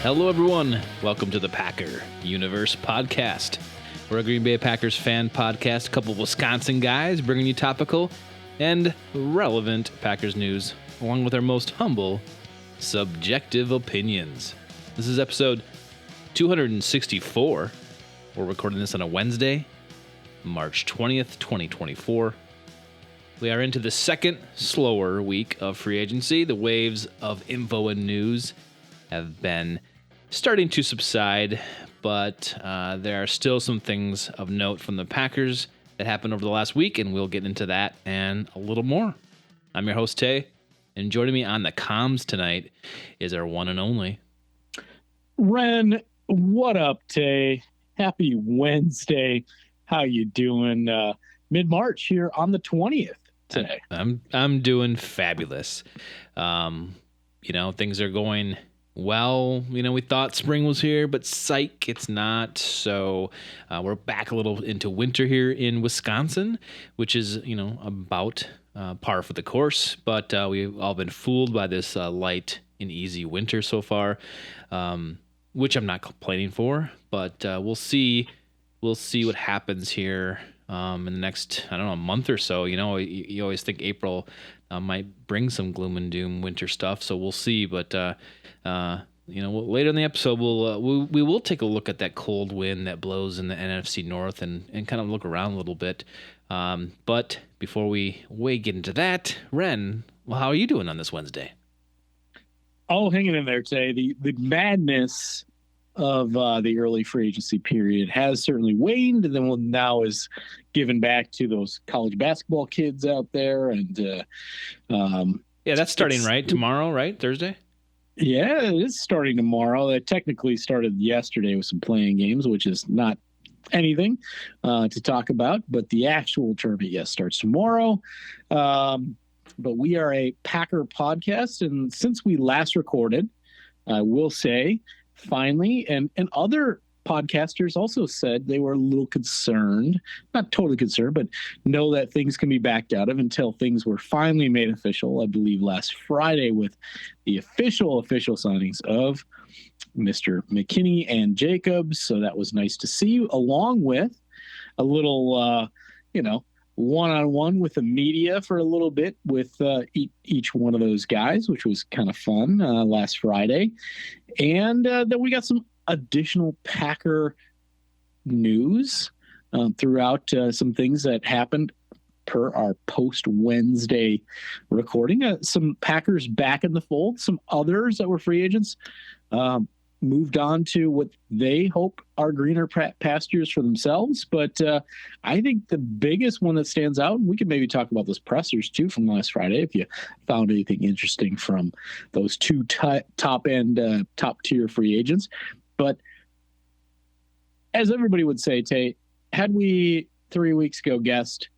Hello, everyone. Welcome to the Packer Universe Podcast. We're a Green Bay Packers fan podcast, a couple of Wisconsin guys bringing you topical and relevant Packers news, along with our most humble, subjective opinions. This is episode 264. We're recording this on a Wednesday, March 20th, 2024. We are into the second slower week of free agency. The waves of info and news have been starting to subside, but there are still some things of note from the Packers that happened over the last week, and we'll get into that and a little more. I'm your host, Tay, and joining me on the comms tonight is our one and only Ren. What up, Tay? Happy Wednesday. How you doing? Mid-March here on the 20th today. I'm doing fabulous. Things are going well. We thought spring was here, but psych, it's not. So we're back a little into winter here in Wisconsin, which is, about par for the course. But we've all been fooled by this light and easy winter so far, which I'm not complaining for. But we'll see. We'll see what happens here in the next, month or so. You always think April might bring some gloom and doom winter stuff. So we'll see. But later in the episode, we will take a look at that cold wind that blows in the NFC North and kind of look around a little bit. But before we get into that, Ren, well, how are you doing on this Wednesday? Oh, hanging in there today. The madness of the early free agency period has certainly waned, and then now is given back to those college basketball kids out there. And that's starting right tomorrow, right? Thursday? Yeah, it is starting tomorrow. It technically started yesterday with some playing games, which is not anything to talk about, but the actual tournament, yes, starts tomorrow. But we are a Packer podcast, and since we last recorded, I will say, finally, and other podcasters also said they were a little concerned, not totally concerned, but know that things can be backed out of until things were finally made official, I believe last Friday, with the official signings of Mr. McKinney and Jacobs. So that was nice to see, along with a little, one-on-one with the media for a little bit with each one of those guys, which was kind of fun last Friday. And then we got some additional Packer news throughout some things that happened per our post-Wednesday recording. Some Packers back in the fold, some others that were free agents moved on to what they hope are greener pastures for themselves. But I think the biggest one that stands out, and we could maybe talk about those pressers too from last Friday if you found anything interesting from those two top-end, top-tier free agents. But as everybody would say, Tay, had we 3 weeks ago guessed,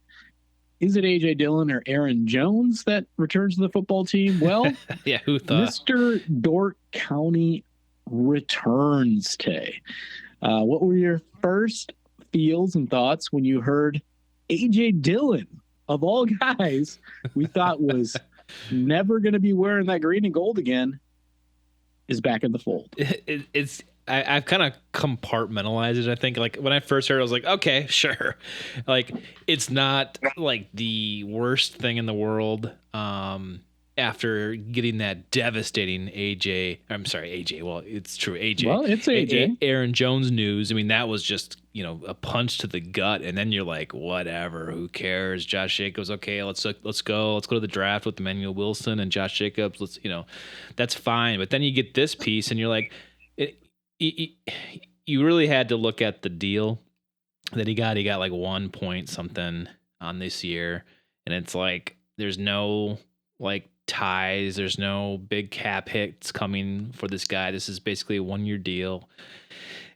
is it A.J. Dillon or Aaron Jones that returns to the football team? Well, yeah, who thought? Mr. Dork County returns, Tay. What were your first feels and thoughts when you heard A.J. Dillon, of all guys, we thought was never going to be wearing that green and gold again, is back in the fold? I've kind of compartmentalized it. I think, like, when I first heard it, I was like, okay, sure. Like, it's not like the worst thing in the world. After getting that devastating AJ. Well, it's true, AJ. Well, it's AJ. Aaron Jones news. I mean, that was just, a punch to the gut. And then you're like, whatever, who cares? Josh Jacobs, okay, let's go to the draft with Emmanuel Wilson and Josh Jacobs. That's fine. But then you get this piece, and you're like, you really had to look at the deal that he got. He got like 1 point something on this year, and it's like there's no like ties, there's no big cap hits coming for this guy. This is basically a 1-year deal,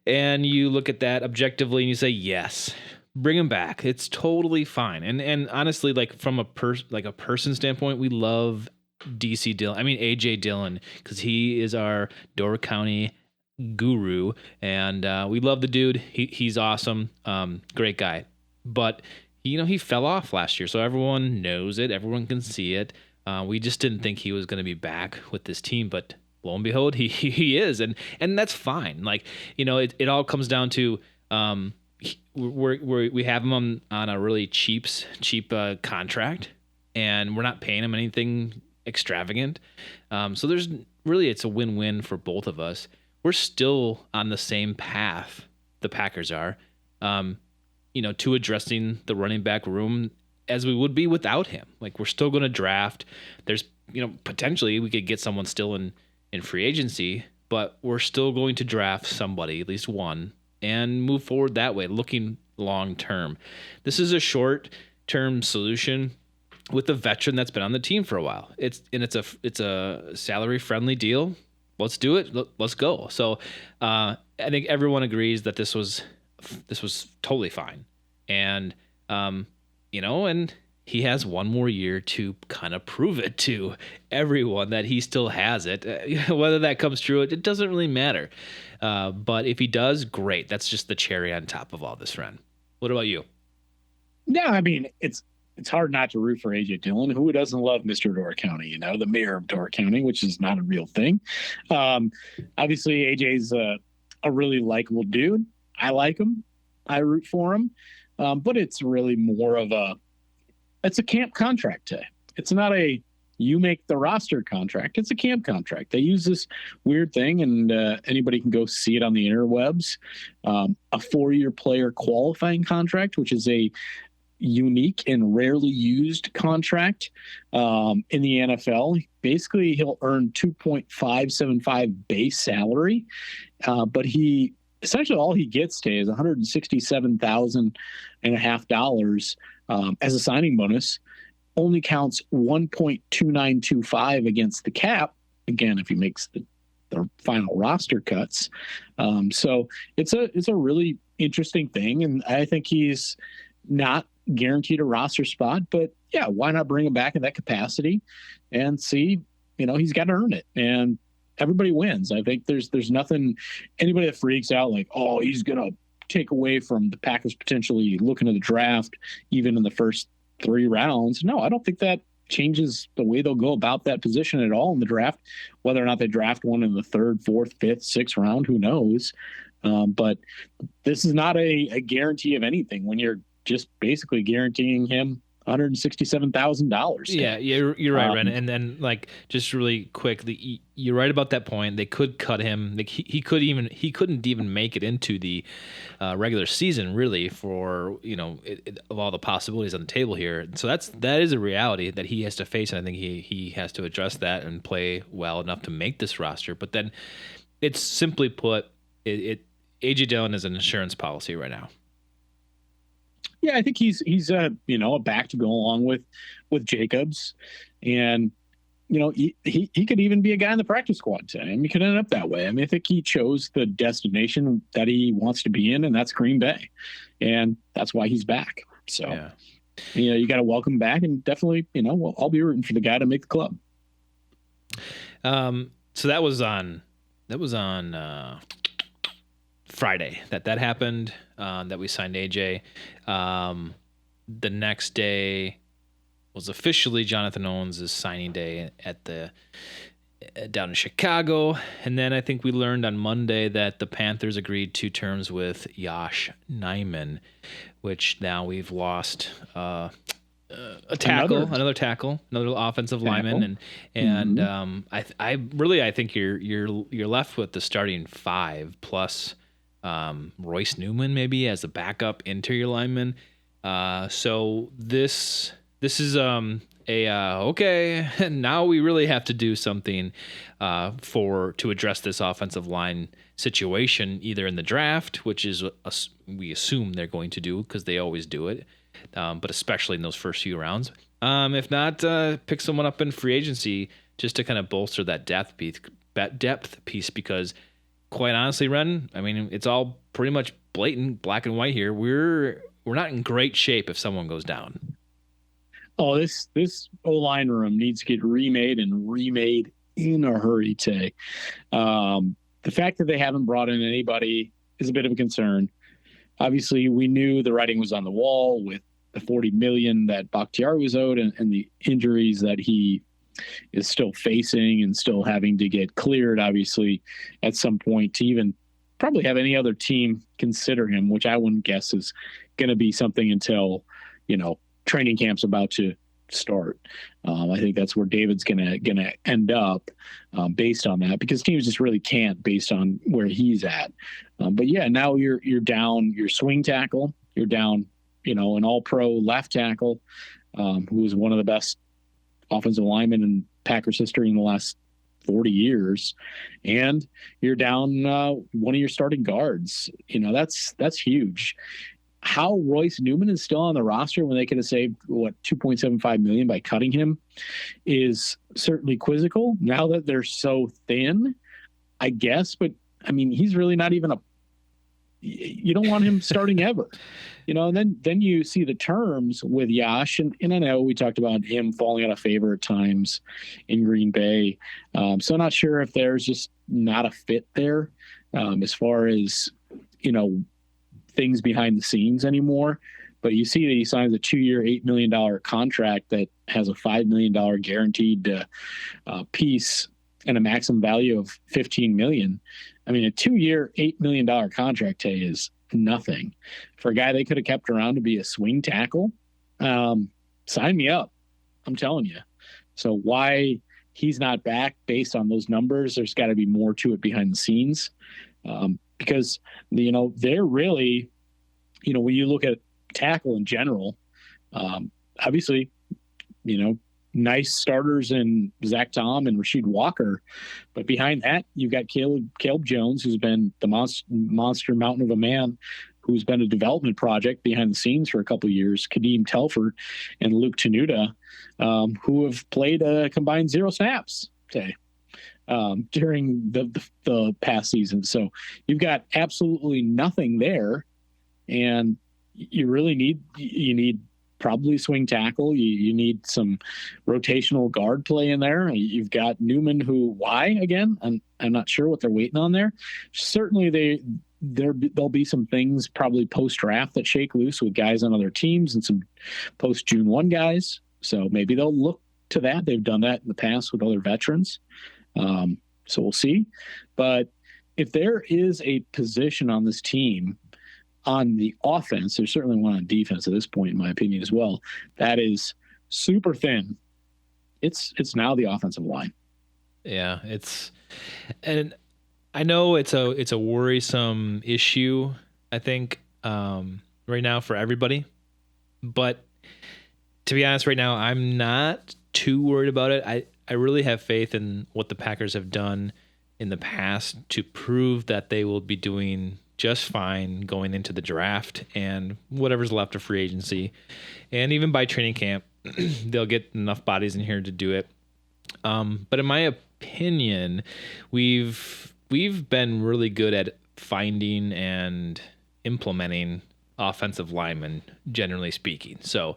and you look at that objectively and you say, yes, bring him back. It's totally fine. And honestly, like from a person standpoint, we love AJ Dillon, because he is our Door County guru, and we love the dude. He's awesome, great guy. But he fell off last year, so everyone knows it. Everyone can see it. We just didn't think he was going to be back with this team, but lo and behold, he is, and that's fine. Like, it all comes down to we have him on a really cheap contract, and we're not paying him anything extravagant. So there's really, it's a win-win for both of us. We're still on the same path the Packers are, to addressing the running back room as we would be without him. Like, we're still going to draft. There's, potentially we could get someone still in free agency, but we're still going to draft somebody, at least one, and move forward that way, looking long term. This is a short term solution with a veteran that's been on the team for a while. It's a salary friendly deal. Let's do it. Let's go. So I think everyone agrees that this was totally fine, and and he has one more year to kind of prove it to everyone that he still has it. Whether that comes true, it doesn't really matter. But if he does, great. That's just the cherry on top of all this, Ren. What about you? Yeah, I mean, it's hard not to root for AJ Dillon. Who doesn't love Mr. Door County, the mayor of Door County, which is not a real thing. Obviously, AJ's a really likable dude. I like him. I root for him. But it's really more of it's a camp contract. It's not a you make the roster contract. It's a camp contract. They use this weird thing, and anybody can go see it on the interwebs. A 4-year player qualifying contract, which is a unique and rarely used contract in the NFL. Basically, he'll earn $2.575 base salary, but he essentially all he gets today is $167,500 as a signing bonus. Only counts 1.2925 against the cap. Again, if he makes the final roster cuts. So it's a really interesting thing, and I think he's not guaranteed a roster spot, but yeah, why not bring him back in that capacity and see, he's got to earn it, and everybody wins. I think there's nothing, anybody that freaks out like, oh, he's going to take away from the Packers potentially looking at the draft, even in the first 3 rounds. No, I don't think that changes the way they'll go about that position at all in the draft. Whether or not they draft one in the 3rd, 4th, 5th, 6th round, who knows? But this is not a guarantee of anything when you're just basically guaranteeing him $167,000. Yeah, you're right, Ren. And then, like, just really quickly, you're right about that point. They could cut him. Like, he couldn't even make it into the regular season, really, for of all the possibilities on the table here. So that is a reality that he has to face, and I think he has to address that and play well enough to make this roster. But then, it's simply put, AJ Dillon is an insurance policy right now. Yeah, I think he's a back to go along with Jacobs, and he could even be a guy in the practice squad today. I mean, he could end up that way. I mean, I think he chose the destination that he wants to be in, and that's Green Bay, and that's why he's back. So, yeah. You got to welcome him back, and definitely, I'll be rooting for the guy to make the club. So that was on Friday that happened, that we signed AJ. The next day was officially Jonathan Owens' signing day down in Chicago. And then I think we learned on Monday that the Panthers agreed to terms with Josh Nijman, which now we've lost another offensive lineman, and I think you're left with the starting 5 plus Royce Newman maybe as a backup interior lineman. So this is okay. Now we really have to do something to address this offensive line situation, either in the draft, which is we assume they're going to do because they always do it, but especially in those first few rounds. If not, pick someone up in free agency just to kind of bolster that depth piece, because quite honestly, Ren, I mean, it's all pretty much blatant, black and white here. We're not in great shape if someone goes down. Oh, this O-line room needs to get remade in a hurry, Tay. The fact that they haven't brought in anybody is a bit of a concern. Obviously, we knew the writing was on the wall with the $40 million that Bakhtiari was owed and the injuries that he is still facing and still having to get cleared, obviously, at some point to even probably have any other team consider him, which I wouldn't guess is going to be something until, training camp's about to start. I think that's where David's gonna end up based on that, because teams just really can't based on where he's at. But yeah, now you're down your swing tackle, you're down, an all-pro left tackle, who is one of the best offensive linemen in Packers history in the last 40 years, and you're down one of your starting guards. That's huge. How Royce Newman is still on the roster when they could have saved $2.75 million by cutting him is certainly quizzical. Now that they're so thin, I guess, but I mean, he's really not even you don't want him starting ever, and then you see the terms with Yash, and I know we talked about him falling out of favor at times in Green Bay. So I'm not sure if there's just not a fit there as far as, things behind the scenes anymore. But you see that he signs a 2-year, $8 million contract that has a $5 million guaranteed piece and a maximum value of $15 million. I mean, a 2-year, $8 million contract, Tay, is nothing for a guy they could have kept around to be a swing tackle. Sign me up. I'm telling you. So why he's not back based on those numbers, there's got to be more to it behind the scenes. Because, they're really, when you look at tackle in general, obviously, nice starters in Zach Tom and Rasheed Walker. But behind that, you've got Caleb Jones, who's been the monster mountain of a man, who's been a development project behind the scenes for a couple of years, Kadeem Telford and Luke Tenuta, who have played a combined 0 snaps today. During the past season. So you've got absolutely nothing there, and you really need probably swing tackle. You need some rotational guard play in there. You've got Newman, why again? I'm not sure what they're waiting on there. Certainly there'll be some things probably post draft that shake loose with guys on other teams and some post June 1 guys. So maybe they'll look to that. They've done that in the past with other veterans. So we'll see. But if there is a position on this team on the offense, there's certainly one on defense at this point, in my opinion, as well, that is super thin. It's now the offensive line. Yeah, and I know it's a worrisome issue, I think, right now for everybody. But to be honest, right now, I'm not too worried about it. I really have faith in what the Packers have done in the past to prove that they will be doing just fine going into the draft and whatever's left of free agency. And even by training camp, they'll get enough bodies in here to do it. But in my opinion, we've been really good at finding and implementing offensive linemen, generally speaking. So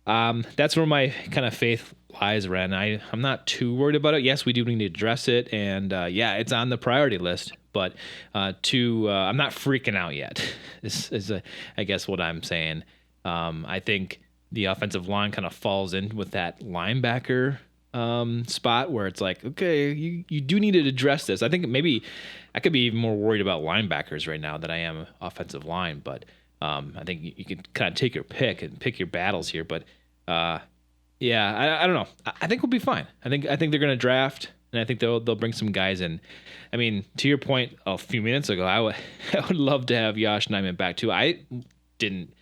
that's where my kind of faith lies, Ren. I'm not too worried about it. Yes, we do need to address it, and it's on the priority list. But I'm not freaking out yet. This is, I guess, what I'm saying. I think the offensive line kind of falls in with that linebacker spot where it's like, okay, you do need to address this. I think maybe I could be even more worried about linebackers right now than I am offensive line. But I think you can kind of take your pick and pick your battles here. But I don't know. I think we'll be fine. I think they're going to draft, and I think they'll bring some guys in. I mean, to your point a few minutes ago, I would love to have Yosh Nijman back too. I didn't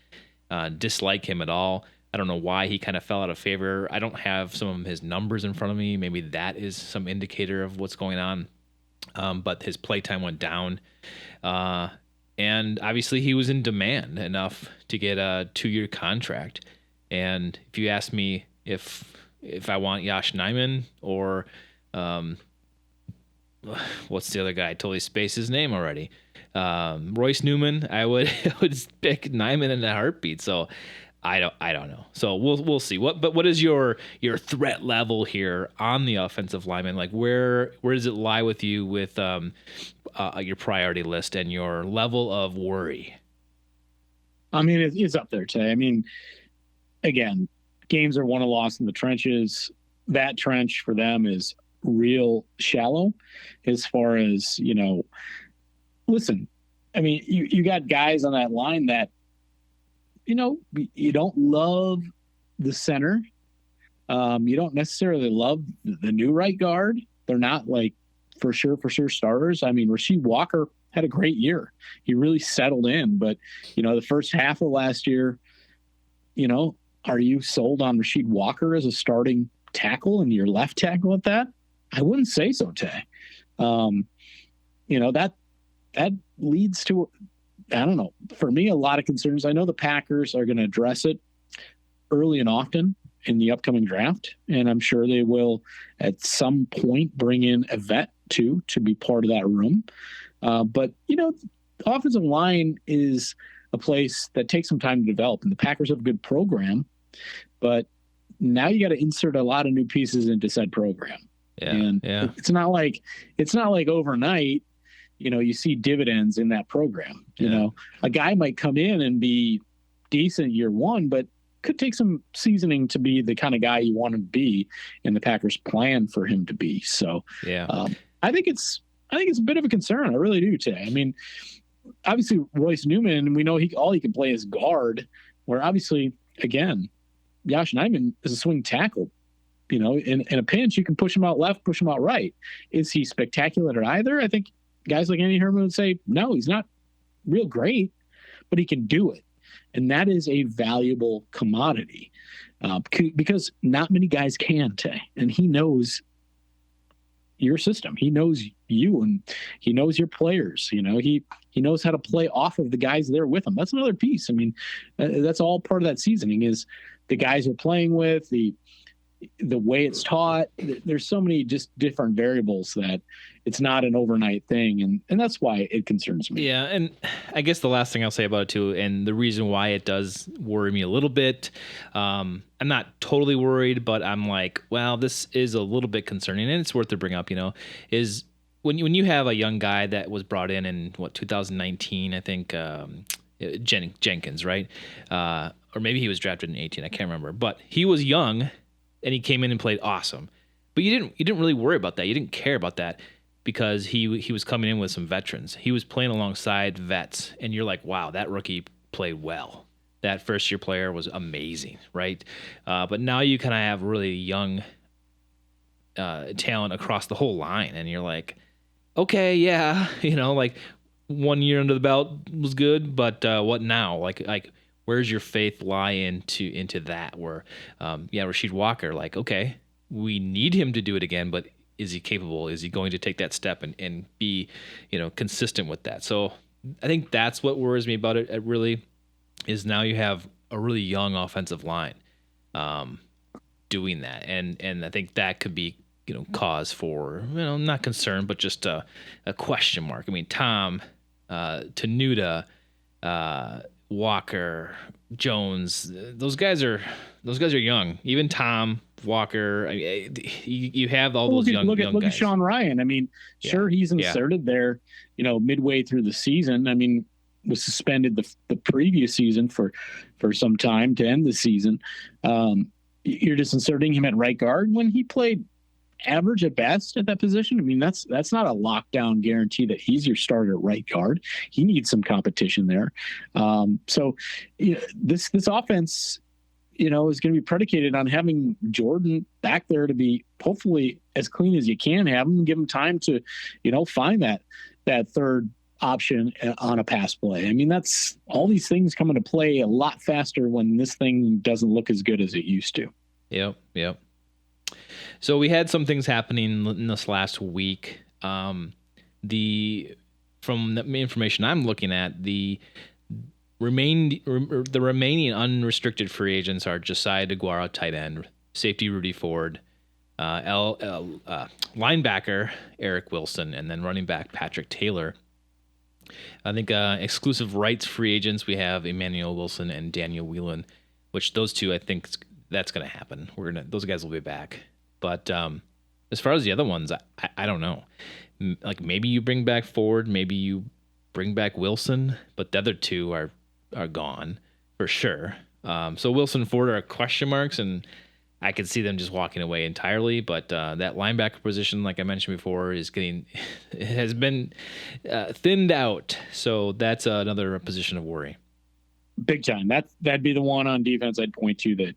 dislike him at all. I don't know why he kind of fell out of favor. I don't have some of his numbers in front of me. Maybe that is some indicator of what's going on. But his play time went down. And obviously he was in demand enough to get a 2-year contract. And if you ask me if I want Yosh Nijman or what's the other guy? I totally spaced his name already. Royce Newman, I would pick Nijman in a heartbeat. So I don't know. So we'll see. What is your threat level here on the offensive lineman? Like where does it lie with you with your priority list and your level of worry? I mean, it's up there today. I mean, again, games are won and lost in the trenches. that trench for them is real shallow as far as, listen, I mean, you got guys on that line that, you don't love the center. You don't necessarily love the new right guard. They're not like for sure starters. I mean, Rasheed Walker had a great year. He really settled in, but the first half of last year, are you sold on Rasheed Walker as a starting tackle and your left tackle at that? I wouldn't say so, Tay. That leads to, I don't know, for me, a lot of concerns. I know the Packers are going to address it early and often in the upcoming draft, and I'm sure they will at some point bring in a vet too to be part of that room. But the offensive line is a place that takes some time to develop, and the Packers have a good program, but now you got to insert a lot of new pieces into said program. It's not like overnight, you see dividends in that program. A guy might come in and be decent year one, but could take some seasoning to be the kind of guy you want him to be, and the Packers plan for him to be. So, I think it's a bit of a concern. I really do, Tay. I mean, obviously Royce Newman, we know all he can play is guard, where obviously, again, Josh Nijman is a swing tackle. In a pinch, you can push him out left, push him out right. Is he spectacular at either? I think guys like Andy Herman would say, no, he's not real great, but he can do it. And that is a valuable commodity because not many guys can, Tay. And he knows your system. He knows you, and he knows your players. He knows how to play off of the guys there with him. That's another piece. I mean, that's all part of that seasoning is the guys you're playing with, the way it's taught. There's so many just different variables that it's not an overnight thing. And that's why it concerns me. Yeah. And I guess the last thing I'll say about it too, and the reason why it does worry me a little bit, I'm not totally worried, but I'm like, well, this is a little bit concerning, and it's worth to bring up, is when you have a young guy that was brought in 2019, I think, Jenkins, right? Or maybe he was drafted in 18. I can't remember, but he was young and he came in and played awesome. But you didn't really worry about that. You didn't care about that because he was coming in with some veterans. He was playing alongside vets, and you're like, wow, that rookie played well. That first year player was amazing, right? But now you kind of have really young talent across the whole line, and you're like, okay, yeah, like 1 year under the belt was good, but what now? Like where's your faith lie into that? Where, Rasheed Walker, like, okay, we need him to do it again, but is he capable? Is he going to take that step and be, consistent with that? So I think that's what worries me about it. It really is now you have a really young offensive line doing that, and I think that could be cause for not concern, but just a question mark. I mean, Tom, Tenuta, Walker, Jones, those guys are young. Even Tom, Walker, you have all those young guys. Look at Sean Ryan. I mean, sure, he's inserted there, midway through the season. I mean, was suspended the previous season for some time to end the season. You're just inserting him at right guard when he played average at best at that position. I mean, that's not a lockdown guarantee that he's your starter at right guard. He needs some competition there. So this offense, is going to be predicated on having Jordan back there to be hopefully as clean as you can have him, give him time to, find that third option on a pass play. I mean, that's all these things come into play a lot faster when this thing doesn't look as good as it used to. Yep. So we had some things happening in this last week. From the information I'm looking at, the remaining unrestricted free agents are Josiah DeGuara, tight end, safety Rudy Ford, linebacker Eric Wilson, and then running back Patrick Taylor. I think exclusive rights free agents, we have Emmanuel Wilson and Daniel Whelan, which those two, I think that's going to happen. Those guys will be back. But as far as the other ones, I don't know. Like maybe you bring back Ford, maybe you bring back Wilson, but the other two are gone for sure. So Wilson and Ford are question marks, and I could see them just walking away entirely. But that linebacker position, like I mentioned before, is getting it has been thinned out. So that's another position of worry. Big time. That'd be the one on defense I'd point to that,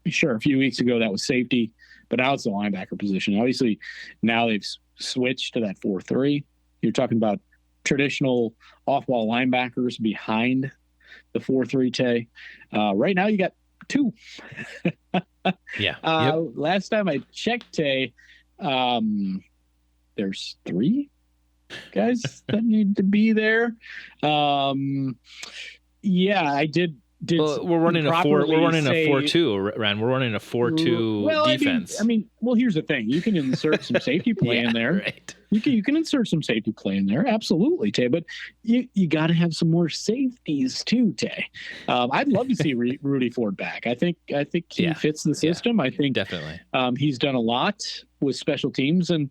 sure, a few weeks ago that was safety, but now it's the linebacker position. Obviously, now they've switched to that 4-3. You're talking about traditional off-ball linebackers behind the 4-3 Tay. Right now, you got two. Yeah. Yep. Last time I checked, Tay, there's three guys that need to be there. Yeah, I did. Well, we're running a 4-2, Ren. We're running a 4-2 defense. I mean, here's the thing: you can insert some safety play in there. Right. You can insert some safety play in there, absolutely, Tay. But you got to have some more safeties too, Tay. I'd love to see Rudy Ford back. I think he fits the system. I think definitely. He's done a lot with special teams and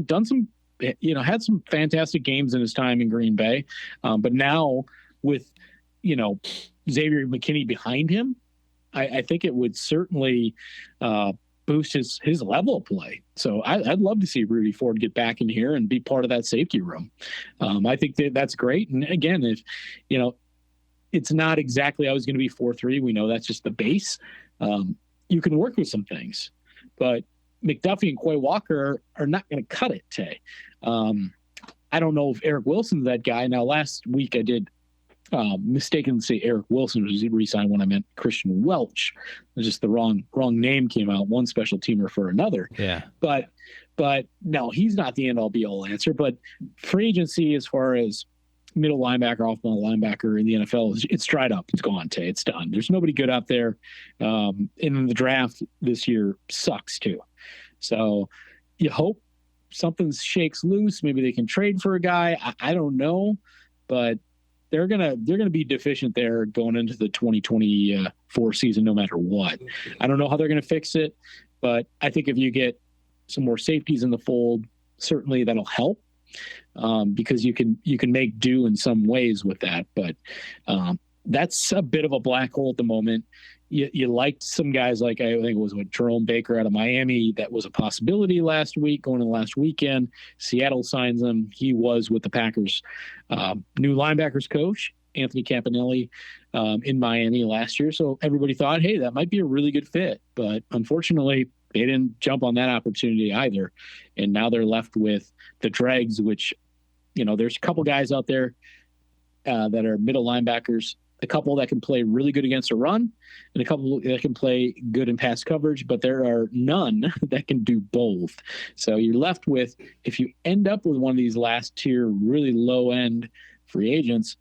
done some, had some fantastic games in his time in Green Bay. But now with Xavier McKinney behind him, I think it would certainly boost his level of play. So I'd love to see Rudy Ford get back in here and be part of that safety room. I think that's great. And again, if it's not exactly always going to be 4-3, we know that's just the base. You can work with some things, but McDuffie and Quay Walker are not going to cut it, Tay. I don't know if Eric Wilson's that guy. Now, last week I did mistakenly say Eric Wilson was re-signed when I meant Christian Welch. It was just the wrong name came out, one special teamer for another. Yeah. But no, he's not the end-all be-all answer. But free agency as far as middle linebacker, off-ball linebacker in the NFL, it's dried up. It's gone, Tay. It's done. There's nobody good out there. And the draft this year sucks too. So you hope something shakes loose. Maybe they can trade for a guy. I don't know, but they're gonna be deficient there going into the 2024 season, no matter what. I don't know how they're gonna fix it, but I think if you get some more safeties in the fold, certainly that'll help, because you can make do in some ways with that. But that's a bit of a black hole at the moment. You liked some guys like, I think it was Jerome Baker out of Miami. That was a possibility last week, going to last weekend. Seattle signs him. He was with the Packers' new linebackers coach, Anthony Campanelli, in Miami last year. So everybody thought, hey, that might be a really good fit. But unfortunately, they didn't jump on that opportunity either. And now they're left with the dregs, which, there's a couple guys out there that are middle linebackers, a couple that can play really good against a run, and a couple that can play good in pass coverage, but there are none that can do both. So you're left with, if you end up with one of these last tier, really low end free agents,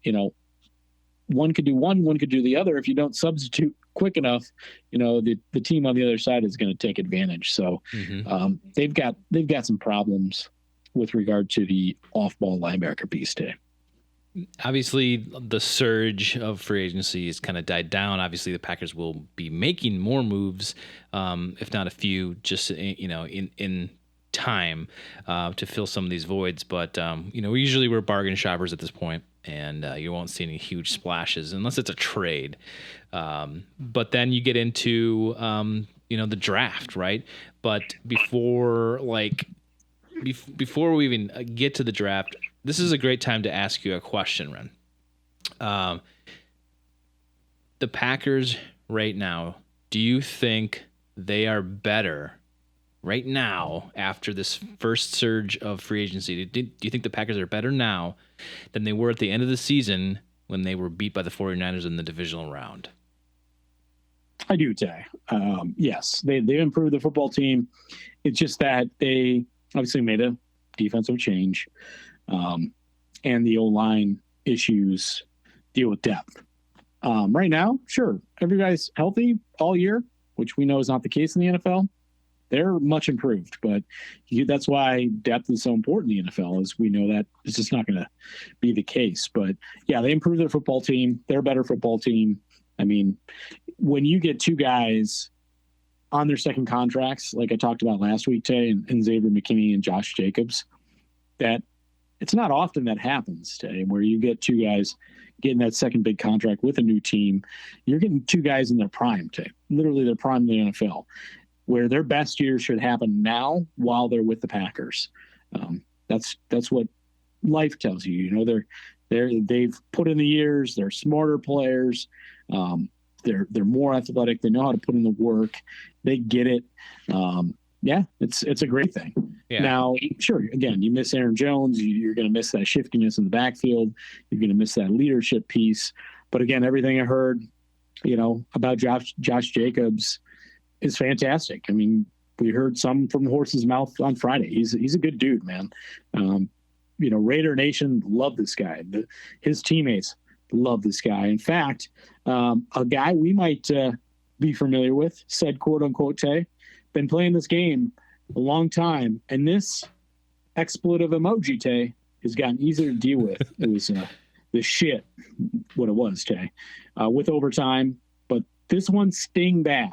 one could do one could do the other. If you don't substitute quick enough, the team on the other side is going to take advantage. So they've got some problems with regard to the off-ball linebacker piece today. Obviously, the surge of free agency has kind of died down. Obviously, the Packers will be making more moves, if not a few, just in time to fill some of these voids. But we're bargain shoppers at this point, and you won't see any huge splashes unless it's a trade. But then you get into the draft, right? But before we even get to the draft, this is a great time to ask you a question, Ren. The Packers right now, do you think they are better right now after this first surge of free agency? Do you think the Packers are better now than they were at the end of the season when they were beat by the 49ers in the divisional round? I do, Tay. Yes, they improved the football team. It's just that they obviously made a defensive change. And the O-line issues deal with depth. Right now, sure, every guy's healthy all year, which we know is not the case in the NFL. They're much improved, but that's why depth is so important in the NFL, is we know that it's just not going to be the case. But yeah, they improved their football team. They're a better football team. I mean, when you get two guys on their second contracts, like I talked about last week, Tay, and Xavier McKinney and Josh Jacobs, that it's not often that happens, Tay, where you get two guys getting that second big contract with a new team. You're getting two guys in their prime, Tay. literally their prime in the NFL, where their best years should happen now while they're with the Packers. That's what life tells you. You know, they've put in the years. They're smarter players. They're more athletic. They know how to put in the work. They get it. Yeah, it's a great thing. Yeah. Now, sure, again, you miss Aaron Jones. You're going to miss that shiftiness in the backfield. You're going to miss that leadership piece. But again, everything I heard, you know, about Josh Jacobs is fantastic. I mean, we heard some from the horse's mouth on Friday. He's a good dude, man. You know, Raider Nation love this guy. His teammates love this guy. In fact, a guy we might be familiar with said, quote unquote, Tay, been playing this game a long time, and this expletive emoji, Tay, has gotten easier to deal with. It was the shit, what it was, Tay, with overtime. But this one sting bad.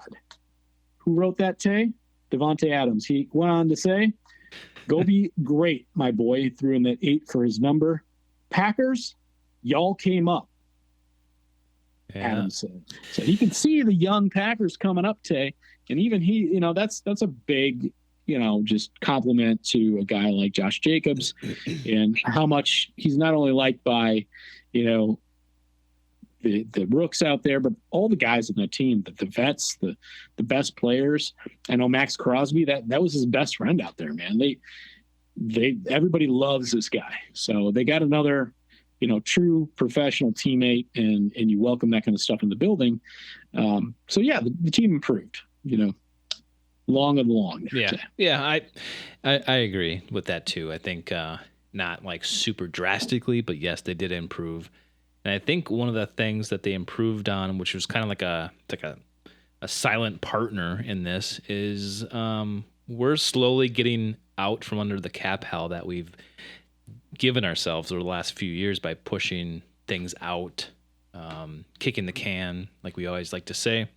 Who wrote that, Tay? Devontae Adams. He went on to say, "Go be great, my boy." He threw in that 8 for his number. Packers, y'all came up. Yeah. Adams said. So you can see the young Packers coming up, Tay. And even he, you know, that's a big, you know, just compliment to a guy like Josh Jacobs and how much he's not only liked by, you know, the rooks out there, but all the guys on the team, the vets, the best players. I know Max Crosby, that was his best friend out there, man. Everybody loves this guy. So they got another, you know, true professional teammate, and you welcome that kind of stuff in the building. So yeah, the team improved, you know, long and long. Yeah. I agree with that too. I think not like super drastically, but yes, they did improve. And I think one of the things that they improved on, which was kind of like a silent partner in this, is we're slowly getting out from under the cap hell that we've given ourselves over the last few years by pushing things out, kicking the can, like we always like to say.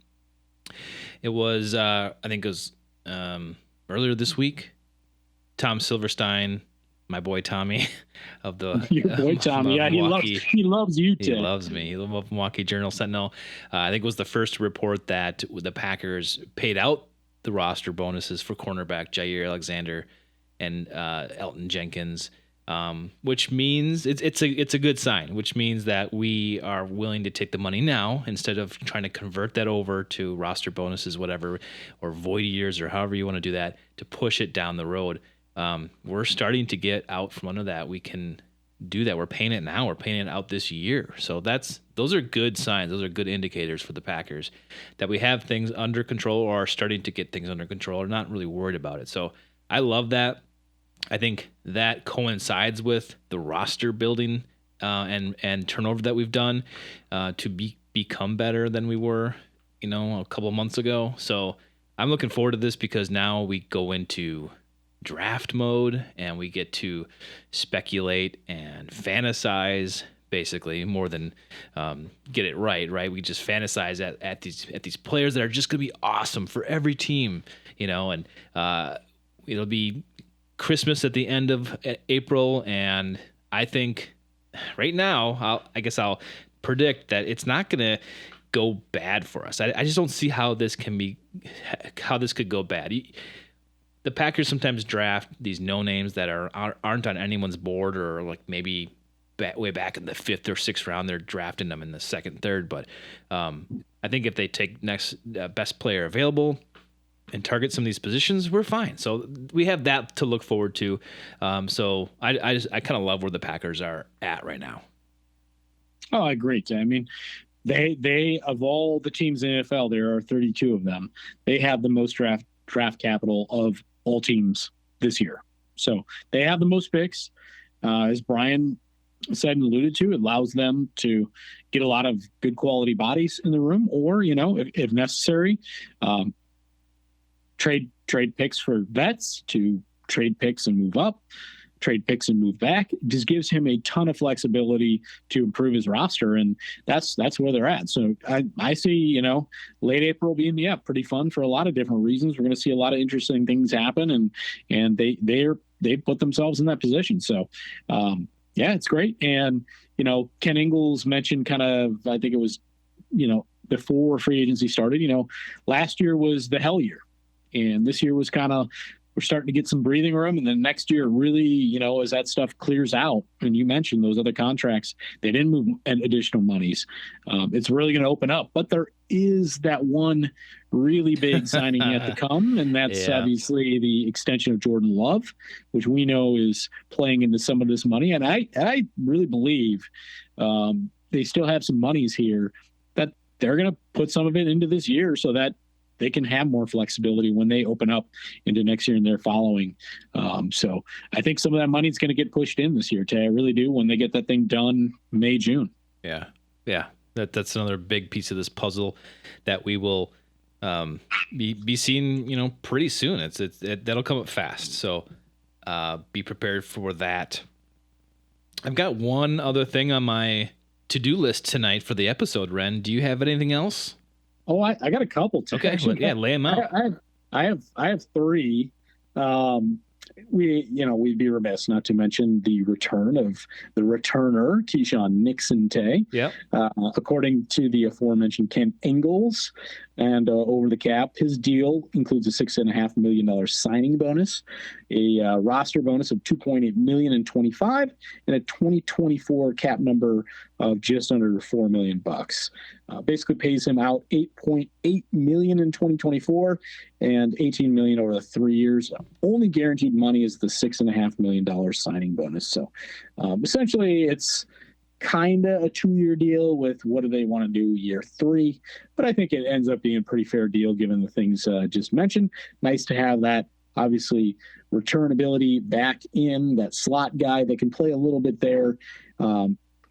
It was, I think it was earlier this week, Tom Silverstein, my boy Tommy, of the your boy Tommy, yeah, he loves you too. He loves me. He loves Milwaukee Journal Sentinel. I think it was the first to report that the Packers paid out the roster bonuses for cornerback Jair Alexander and Elton Jenkins, which means it's a good sign. Which means that we are willing to take the money now instead of trying to convert that over to roster bonuses, whatever, or void years, or however you want to do that, to push it down the road. We're starting to get out from under that. We can do that. We're paying it now. We're paying it out this year. So those are good signs. Those are good indicators for the Packers that we have things under control, or are starting to get things under control, or not really worried about it. So I love that. I think that coincides with the roster building and turnover that we've done to become better than we were, you know, a couple of months ago. So I'm looking forward to this because now we go into draft mode and we get to speculate and fantasize, basically, more than get it right. We just fantasize at these players that are just going to be awesome for every team, you know, and it'll be Christmas at the end of April, and I think right now I'll predict that it's not going to go bad for us. I just don't see how this could go bad. The Packers sometimes draft these no names that aren't on anyone's board, or like maybe way back in the 5th or 6th round, they're drafting them in the 2nd, 3rd. But I think if they take next best player available and target some of these positions, we're fine. So we have that to look forward to. So I kind of love where the Packers are at right now. Oh, I agree. I mean, they of all the teams in the NFL, there are 32 of them. They have the most draft capital of all teams this year. So they have the most picks. As Brian said and alluded to, it allows them to get a lot of good quality bodies in the room, or, you know, if necessary, trade picks for vets, to trade picks and move up, trade picks and move back. It just gives him a ton of flexibility to improve his roster, and that's where they're at. So I see, you know, late April being pretty fun for a lot of different reasons. We're going to see a lot of interesting things happen, and they put themselves in that position. So yeah, it's great. And, you know, Ken Ingalls mentioned kind of, I think it was, you know, before free agency started. Last year was the hell year, and this year was kind of, we're starting to get some breathing room. And then next year, really, as that stuff clears out, and you mentioned those other contracts, they didn't move additional monies. It's really going to open up. But there is that one really big signing yet to come, and that's obviously the extension of Jordan Love, which we know is playing into some of this money. And I really believe they still have some monies here that they're going to put some of it into this year so that they can have more flexibility when they open up into next year and they're following. So I think some of that money is going to get pushed in this year, Tay. I really do, when they get that thing done May, June. Yeah. That's another big piece of this puzzle that we will be seeing, pretty soon. That'll come up fast. So be prepared for that. I've got one other thing on my to-do list tonight for the episode, Ren. Do you have anything else? Oh, I got a couple. Okay, lay them out. I have three. We'd be remiss not to mention the return of the returner, Keyshawn Nixon Tay. Yep. According to the aforementioned Ken Ingalls and Over the Cap, his deal includes a $6.5 million signing bonus, a roster bonus of $2.8 million in 25, and a 2024 cap number of just under $4 million. Basically pays him out $8.8 million in 2024 and $18 million over the 3 years. Only guaranteed money is the $6.5 million signing bonus. So essentially, it's kind of a 2-year deal with what do they want to do year 3. But I think it ends up being a pretty fair deal given the things just mentioned. Nice to have that, obviously, return ability back in, that slot guy that can play a little bit there.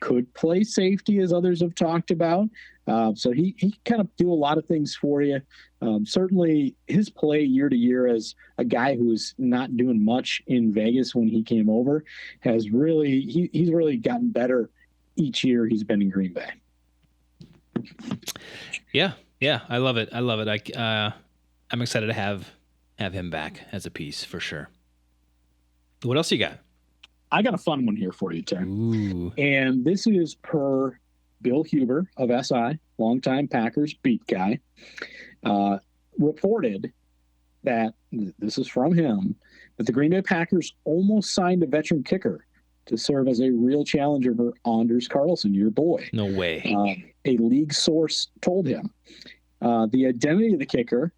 Could play safety, as others have talked about. So he kind of do a lot of things for you. Certainly his play year to year as a guy who was not doing much in Vegas when he came over has really, he's really gotten better each year he's been in Green Bay. Yeah. I love it. I'm excited to have him back as a piece for sure. What else you got? I got a fun one here for you, Tim. Ooh. And this is per Bill Huber of SI, longtime Packers beat guy, reported that, this is from him, that the Green Bay Packers almost signed a veteran kicker to serve as a real challenger for Anders Carlson, your boy. No way. A league source told him. The identity of the kicker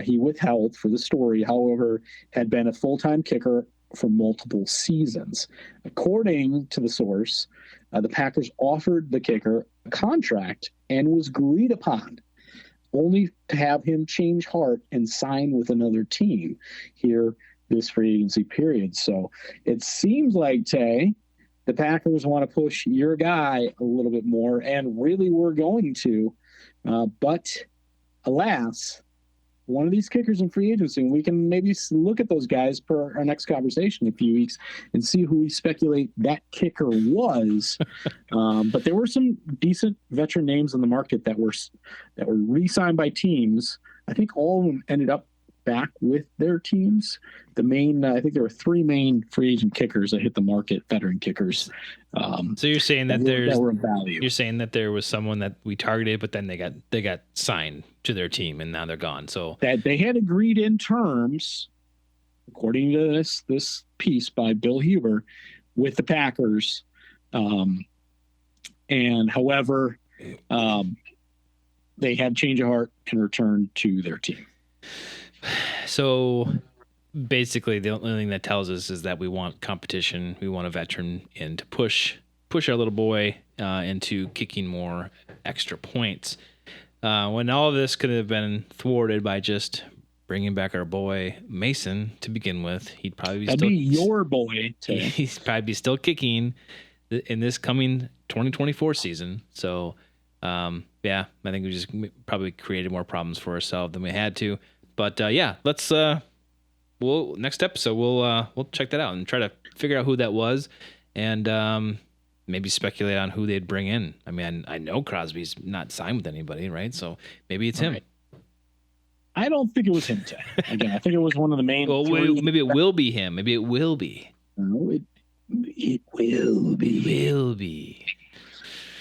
he withheld for the story, however, had been a full-time kicker for multiple seasons. According to the source, the Packers offered the kicker a contract and was agreed upon, only to have him change heart and sign with another team here this free agency period. So it seems like, Tay, the Packers want to push your guy a little bit more, and really we're going to. But alas, one of these kickers in free agency, and we can maybe look at those guys per our next conversation in a few weeks and see who we speculate that kicker was. But there were some decent veteran names in the market that were re-signed by teams. I think all of them ended up back with their teams. The main, I think there were 3 main free agent kickers that hit the market, veteran kickers. So you're saying that were of value. You're saying that there was someone that we targeted, but then they got signed to their team and now they're gone. So that they had agreed in terms, according to this piece by Bill Huber, with the Packers. And however, they had change of heart and returned to their team. So basically, the only thing that tells us is that we want competition. We want a veteran in to push our little boy into kicking more extra points. When all of this could have been thwarted by just bringing back our boy Mason to begin with, he'd probably be your boy. He's probably be still kicking in this coming 2024 season. So, I think we just probably created more problems for ourselves than we had to. But let's next episode we'll check that out and try to figure out who that was, and maybe speculate on who they'd bring in. I mean, I know Crosby's not signed with anybody, right? So maybe it's him. Right. I don't think it was him, Tay. Again, I think it was one of the main. Well, maybe it will be him. Maybe it will be. No, it will be. Will be.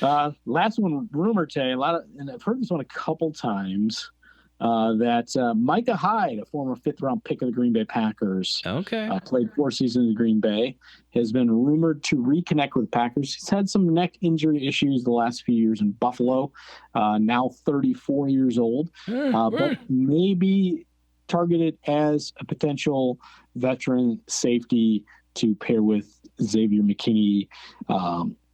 Last one, rumor Tay. And I've heard this one a couple times. That Micah Hyde, a former fifth-round pick of the Green Bay Packers, Okay. played 4 seasons in Green Bay, has been rumored to reconnect with the Packers. He's had some neck injury issues the last few years in Buffalo, now 34 years old, but maybe targeted as a potential veteran safety to pair with Xavier McKinney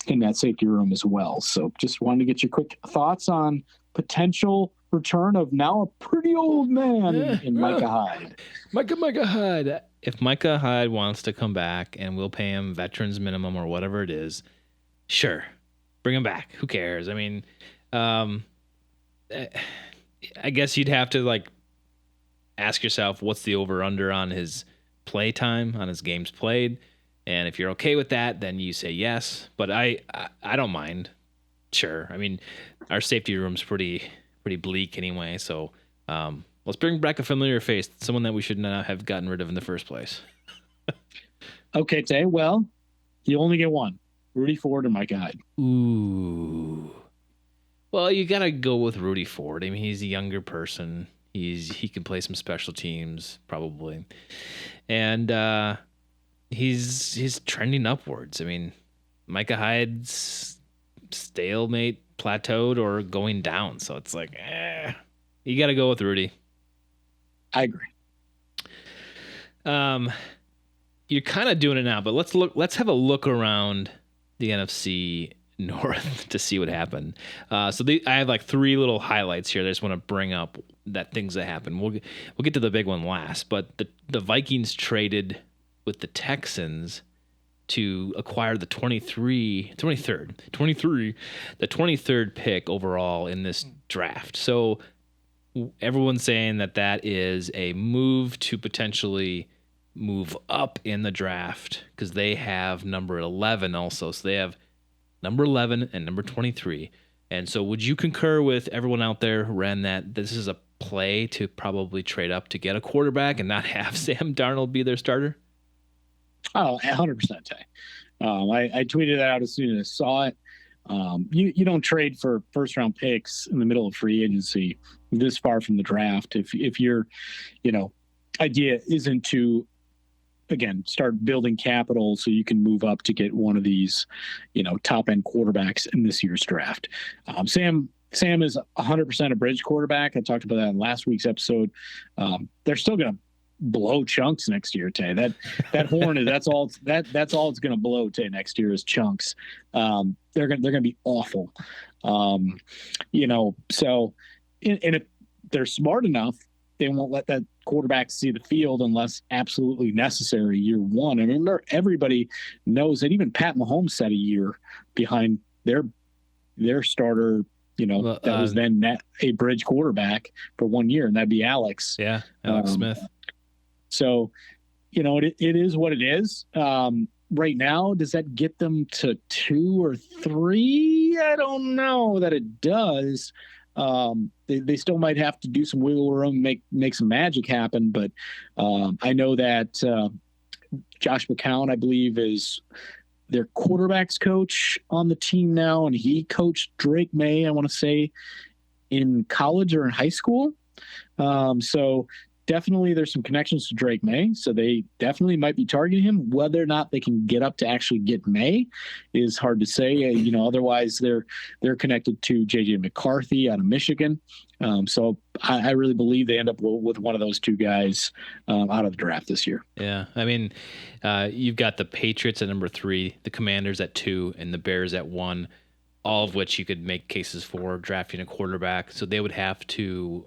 in that safety room as well. So just wanted to get your quick thoughts on potential return of now a pretty old man in Micah Hyde. Micah Hyde. If Micah Hyde wants to come back and we'll pay him veterans minimum or whatever it is, sure, bring him back. Who cares? I mean, I guess you'd have to like ask yourself what's the over under on his play time, on his games played, and if you're okay with that, then you say yes. But I don't mind. Sure. I mean, our safety room's pretty bleak anyway, so let's bring back a familiar face, someone that we should not have gotten rid of in the first place. Okay, Tay. Well, you only get one. Rudy Ford or Micah Hyde. Ooh. Well, you gotta go with Rudy Ford. I mean, he's a younger person. He can play some special teams probably, and he's trending upwards. I mean, Micah Hyde's stalemate, plateaued, or going down. So it's like, you got to go with Rudy. I agree. You're kind of doing it now, but let's have a look around the NFC North to see what happened. I have like 3 little highlights here that I just want to bring up, that things that happened. We'll get to the big one last, but the Vikings traded with the Texans to acquire the 23rd pick overall in this draft. So everyone's saying that is a move to potentially move up in the draft because they have number 11 also. So they have number 11 and number 23. And so would you concur with everyone out there, Ren, that this is a play to probably trade up to get a quarterback and not have Sam Darnold be their starter? Oh, 100%, Tay. I tweeted that out as soon as I saw it. You don't trade for first-round picks in the middle of free agency this far from the draft if your idea isn't to, again, start building capital so you can move up to get one of these top-end quarterbacks in this year's draft. Sam is 100% a bridge quarterback. I talked about that in last week's episode. They're still going to blow chunks next year, Tay. That horn is that's all it's going to blow, Tay, next year is chunks. They're going to be awful. So and if they're smart enough, they won't let that quarterback see the field unless absolutely necessary year one. I mean, everybody knows that even Pat Mahomes set a year behind their starter, that was then a bridge quarterback for 1 year, and that'd be Alex. Yeah, Alex Smith. So, it is what it is. Right now, does that get them to 2 or 3? I don't know that it does. They still might have to do some wiggle room, make some magic happen. But I know that Josh McCown, I believe, is their quarterbacks coach on the team now, and he coached Drake May, I want to say, in college or in high school. So definitely there's some connections to Drake May, so they definitely might be targeting him. Whether or not they can get up to actually get May is hard to say. Otherwise they're connected to J.J. McCarthy out of Michigan. So I really believe they end up with one of those 2 guys out of the draft this year. Yeah, I mean, you've got the Patriots at number 3, the Commanders at 2, and the Bears at 1, all of which you could make cases for drafting a quarterback. So they would have to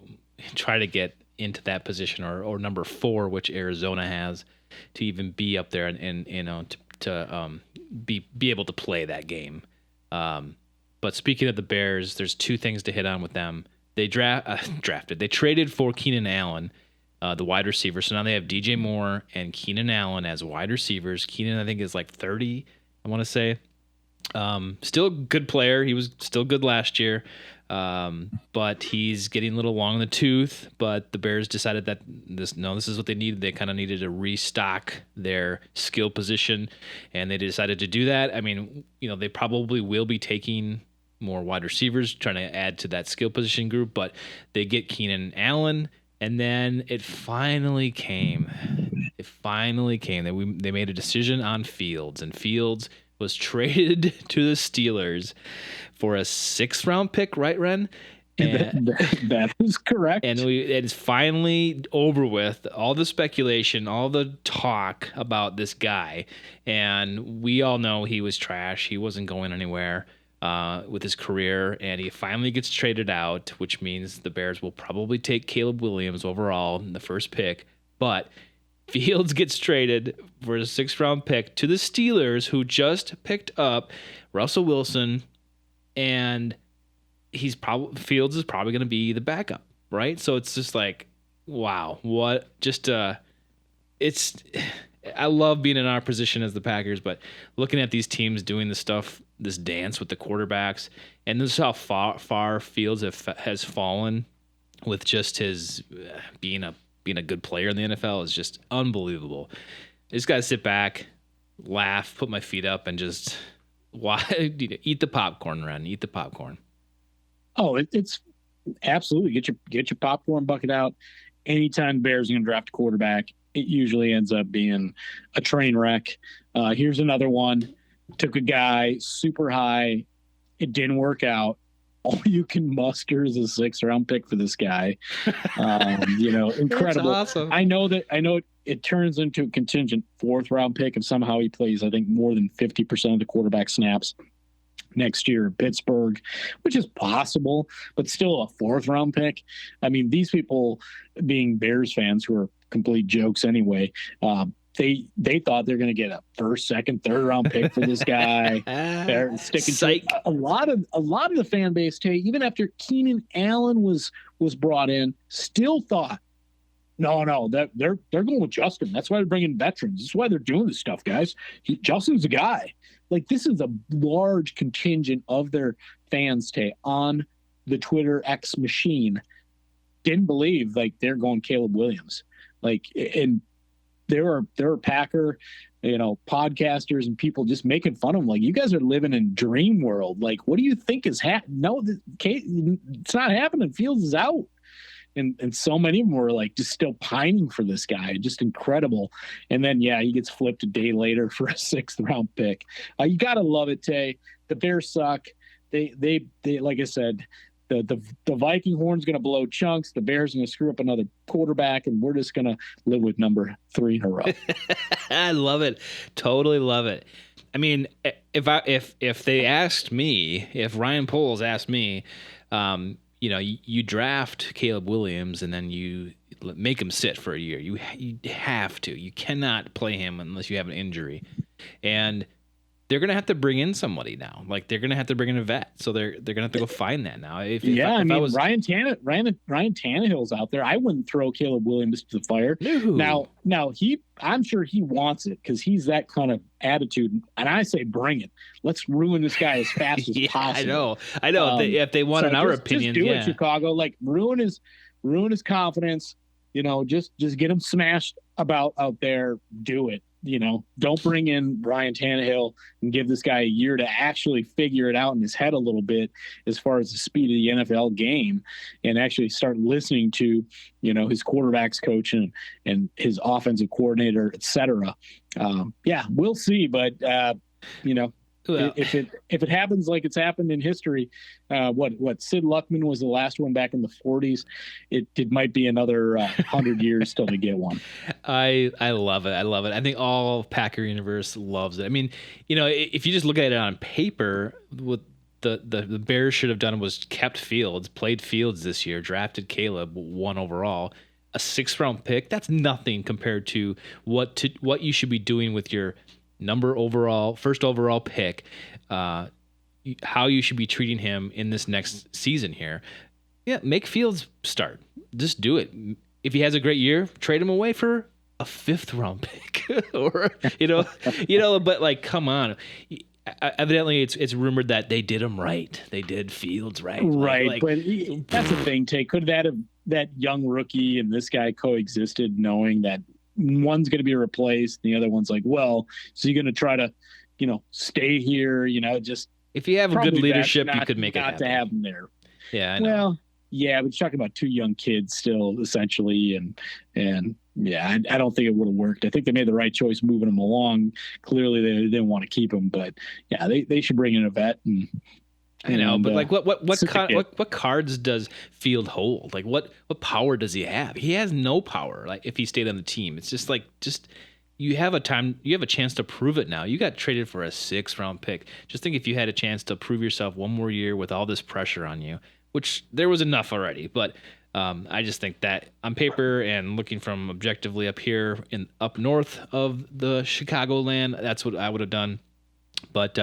try to get into that position or number 4, which Arizona has, to even be up there and to be able to play that game. But speaking of the Bears, there's 2 things to hit on with them. They They traded for Keenan Allen, the wide receiver. So now they have DJ Moore and Keenan Allen as wide receivers. Keenan, I think, is like 30, I want to say. Still a good player. He was still good last year. But he's getting a little long in the tooth. But the Bears decided that this is what they needed. They kind of needed to restock their skill position, and they decided to do that. I mean, they probably will be taking more wide receivers, trying to add to that skill position group, but they get Keenan Allen, and then it finally came. It finally came. They made a decision on Fields, and Fields was traded to the Steelers for a 6th-round pick, right, Ren? And that is correct. And it's finally over with. All the speculation, all the talk about this guy, and we all know he was trash. He wasn't going anywhere with his career, and he finally gets traded out, which means the Bears will probably take Caleb Williams overall in the first pick. But Fields gets traded for a 6th-round pick to the Steelers, who just picked up Russell Wilson, and Fields is probably going to be the backup, right? So it's just like, wow, what? Just I love being in our position as the Packers, but looking at these teams doing this stuff, this dance with the quarterbacks, and this is how far Fields has fallen with just his being a good player in the NFL is just unbelievable. I just got to sit back, laugh, put my feet up, and just eat the popcorn, Ren. Eat the popcorn. Oh, it's absolutely get your popcorn bucket out. Anytime the Bears are going to draft a quarterback, it usually ends up being a train wreck. Here's another one. Took a guy super high. It didn't work out. All you can muster is a 6th-round pick for this guy. Incredible. That's awesome. I know it turns into a contingent 4th-round pick if somehow he plays, I think, more than 50% of the quarterback snaps next year in Pittsburgh, which is possible, but still a 4th-round pick. I mean, these people, being Bears fans who are complete jokes anyway, they thought they're going to get a 1st, 2nd, 3rd-round pick for this guy. They're sticking to a lot of the fan base, Tay, even after Keenan Allen was brought in, still thought, no, that they're going with Justin. That's why they're bringing veterans. This is why they're doing this stuff, guys. Justin's the guy. Like, this is a large contingent of their fans, Tay, on the Twitter X machine. Didn't believe they're going Caleb Williams. And there are Packer, podcasters and people just making fun of them. Like, you guys are living in dream world. Like, what do you think is happening? No, it's not happening. Fields is out. And so many of them were just still pining for this guy. Just incredible. And then, he gets flipped a day later for a 6th-round pick. You got to love it, Tay. The Bears suck. They like I said, the Viking horn's going to blow chunks. The Bears are going to screw up another quarterback, and we're just going to live with number 3 in a row. I love it. Totally love it. I mean, if they asked me, if Ryan Poles asked me, you draft Caleb Williams and then you make him sit for a year. You have to. You cannot play him unless you have an injury. And they're going to have to bring in somebody now. They're going to have to bring in a vet. So they're going to have to go find that now. Ryan Tannehill's out there. I wouldn't throw Caleb Williams to the fire. No. Now I'm sure he wants it because he's that kind of attitude. And I say, bring it. Let's ruin this guy as fast as possible. I know. If they want our opinion, just do it, Chicago. Ruin his confidence. Just get him smashed about out there. Do it. Don't bring in Ryan Tannehill and give this guy a year to actually figure it out in his head a little bit as far as the speed of the NFL game and actually start listening to, his quarterback's coach and his offensive coordinator, et cetera. We'll see. But, if it happens like it's happened in history, what Sid Luckman was the last one back in the 40s. It might be another 100 years till they get one. I love it. I think all Packer universe loves it. I mean, if you just look at it on paper, what the Bears should have done was played Fields this year, drafted Caleb 1 overall, a 6th-round pick. That's nothing compared to what you should be doing with your first overall pick, how you should be treating him in this next season here. Yeah, make Fields start. Just do it. If he has a great year, trade him away for a 5th-round pick, or but come on. Evidently, it's rumored that they did him right. They did Fields right. Right, but that's the thing, Tay. Could that young rookie and this guy coexisted, knowing that one's going to be replaced, the other one's like, well, so you're going to try to, stay here, just If you have Probably good leadership, best you could make it not happen. to have him there. Yeah, I know. Well, yeah, but you're talking about two young kids still, essentially, and yeah, I don't think it would have worked. I think they made the right choice moving him along. Clearly, they didn't want to keep him, but yeah, they should bring in a vet. I know, but like, what cards does Field hold? Like, what power does he have? He has no power. Like, if he stayed on the team, it's just you have a chance to prove it now. You got traded for a 6th round pick. Just think if you had a chance to prove yourself one more year with all this pressure on you, which there was enough already. But I just think that on paper and looking from objectively up here up north of the Chicagoland, that's what I would have done. But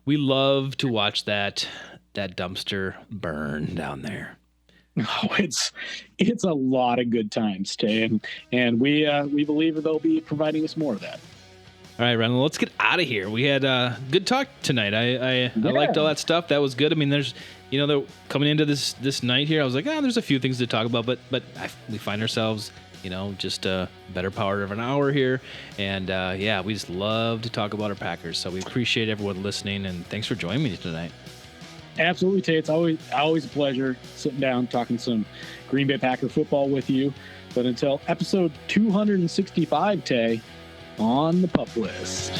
we love to watch that dumpster burn down there. Oh, it's a lot of good times, Tay, and we believe they'll be providing us more of that. All right, Ren, let's get out of here. We had good talk tonight. I liked all that stuff. That was good. I mean, there's coming into this night here, I was like, there's a few things to talk about, but we find ourselves, just a better part of an hour here. And we just love to talk about our Packers. So we appreciate everyone listening, and thanks for joining me tonight. Absolutely, Tay. It's always a pleasure sitting down, talking some Green Bay Packer football with you. But until episode 265, Tay, on the pup list.